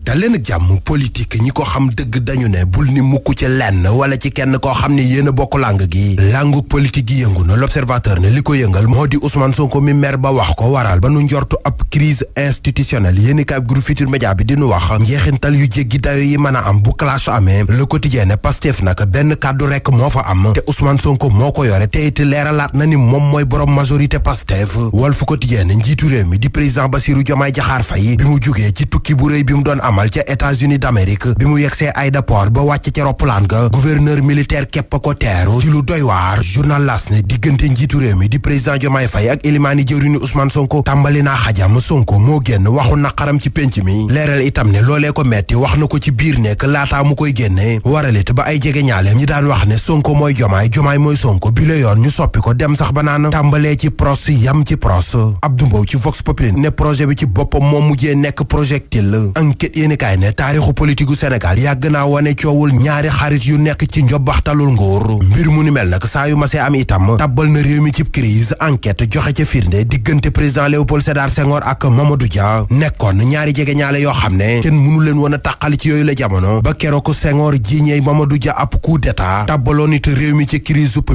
da leen ak jàmm politique ñi ko xam dëgg dañu ne bul ni mukk ci lenn wala ci kenn koo xam ne yéen a bokk làng gi làngu politique gi yëngu na l'observateur ne li ko yëngal moo di Ousmane Sonko mi mer ba wax ko waral ba nu njortu ab crise institutionnelle yéeni kaay groupe Futurs Médias bi dinu wax njeexintal yu jéggi dayo yi mën a am bu clash amee le quotidien ne Pastef nag benn kàddu rekk moo fa am te Ousmane Sonko moo ko yore te it leeralaat na ni moom mooy borom majorité Pastef Walf Quotidien ne njiitu réew mi di président Bassirou Diomaye Diakhar Faye bi mu jugee ci tukki bu rëy bi mu doon amal ca États-Unis d'Amérique bi mu yegsee aéroport ba wàcc ca roppalaan ga gouverneur militaire képp ko teeru ci lu doy waar journal L'As ne diggante njiitu réew mi di président Diomaye Faye ak Elimani jëwriñu Ousmane Sonko tàmbali naa xajam Sonko moo génn waxu naqaram ci penc mi leeral itam ne loolee ko metti wax na ko ci biir nekk laataa mu koy génne waralit ba ay jege ñaaleem ñi daan wax ne Sonko mooy Diomaye mooy Sonko bi la yoon ñu soppi ko dem sax ba naan tàmbalee ci pros yam ci pros Abdou Mbow ci Vox Populi ne projet bi ci boppam moo mujjee nekk projectile enquête yéeni kaay ne taarixu politique gu Sénégal yàgg naa wane coowul ñaari xarit yu nekk ci njobbaxtalul nguur mbir mu ni mel nag saa yu masee am itam tabbal na réew mi ci crise enquête joxe ca firnde diggante président Léopold Sédar Senghor ak Mamadou Dia nekkoon ñaari jege ñaale yoo xam ne kenn mënu leen woon a tàqali ci yooyu la jamono ba keroog Senghor jiiñee Mamadou Dia ab coup d'état tabbaloon it réew mi ci crise upp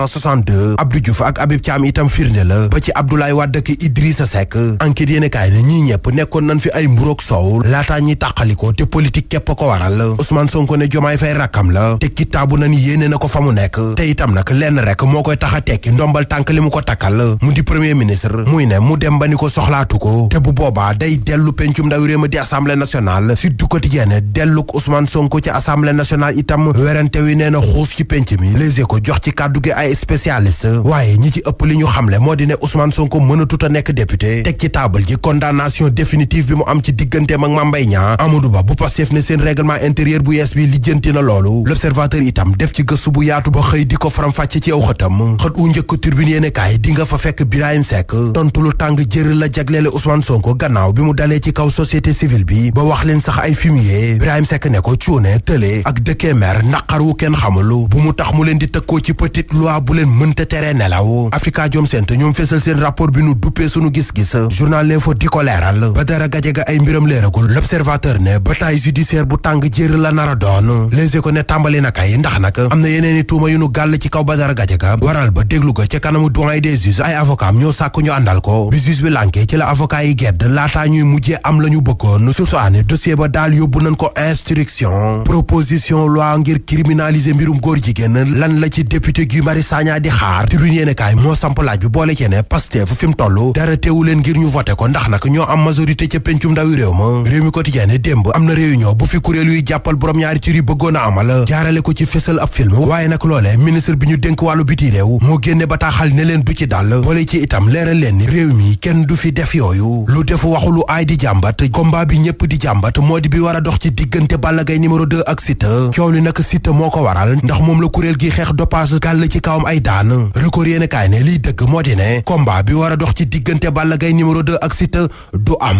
1962 Abdou Diouf ak Habib Thiam itam firnde la ba ci Abdoulaye Wade ak Idrissa Seck enquête yéene kaay ne ñii ñëpp nekkoon nañ fi ay mburoog soow laataa ñi tàqaliko te politique képp ko waral Ousmane Sonko ne Diomaye Faye rakkam la te kitaabu na ni yéene na ko fa mu nekk te itam nag lenn rek moo koy tax a tekki ndombal tànk li mu ko takkal mu di premier ministre muy ne mu dem ba ni ko soxlaatu ko te bu boobaa day dellu pencum ndaw réew mi di assemblée nationale Sud du Quotidien delluk Ousmane Sonko ci assemblée nationale itam werante wi nee na xuus ci penc mi Les Échos jox ci kàddu gi ay spécialiste waaye ñi ci ëpp li ñu xamle moo di ne Ousmane Sonko mënatut a nekk député teg ci table ji condamnation définitive bi mu am ci digganteem ak Mame Mbaye Niang Amadou Ba bu Pastef ne seen règlement intérieur bu yees bi lijjanti na loolu l'observateur itam def ci gëstu bu yaatu ba xëy di ko faram-fàcce ci aw xëtam xët u njëkk Tribune yéene kaay di nga fa fekk Birahim Seck tontu lu tàng jër la jagleele Ousmane Sonko gannaaw bi mu dalee ci kaw société civile bi ba wax leen sax ay fumier Birahim Seck ne ko cuune tële ak dëkkee mer naqar wu kenn xamul bu mu tax mu leen di tëkkoo ci petite loi bu leen mënta tere nelaw Afrikajom Center ñoom fesal seen rapport bi nu duppee sunu gis-gis journal L'Info di ko leeral Badara Gadiaga ay mbiram leeragul l'observateur ne bataille judiciaire bu tàng jër la nar a doon Les Échos ne tàmbali na kay ndax nag am na yeneeni tuuma yu nu gàll ci kaw Badara Gadiaga waral ba déglu ko ca kanamu doyen des juges ay avocat ñoo sàkk ñu àndal ko bi juge bi lànkee ci la avocat yi gedd laataa ñuy mujjee am la ñu bëggoon surtout ane dossier ba daal yóbbu nañ ko instruction proposition loi ngir criminaliser mbirum góor jigéen lan la ci député Guy Marius Sagna di xaar Tribune yéenekaay moo samp laaj bi boole ci ne Pastef fi mu toll dara teewu leen ngir ñu voté ko ndax nag ñoo am majorité ca pencum ndawi réew ma réew mi quotidien ne démb am na réunion bu fi kuréel yuy jàppal borom ñaari tur yi bëggoon a amal jaarale ko ci fésal ab film waaye nag loolee ministre bi ñu dénk wàllu biti réew moo génne bataaxal ne leen du ci dal boole ci itam leeral leen ni réew mi kenn du fi def yooyu lu defu waxu lu aay di jàmbat combat bi ñëpp di jàmbat moo di bi war a dox ci diggante Balla Gaye numéro 2 ak Siteu coow li nag Siteu moo ko waral ndax moom la kuréel gi xeex dopage gàll ci kawam ay daan record yéene kaay ne liy dëgg moo di ne combat bi war a dox ci diggante Balla Gaye numéro 2 ak Siteu du am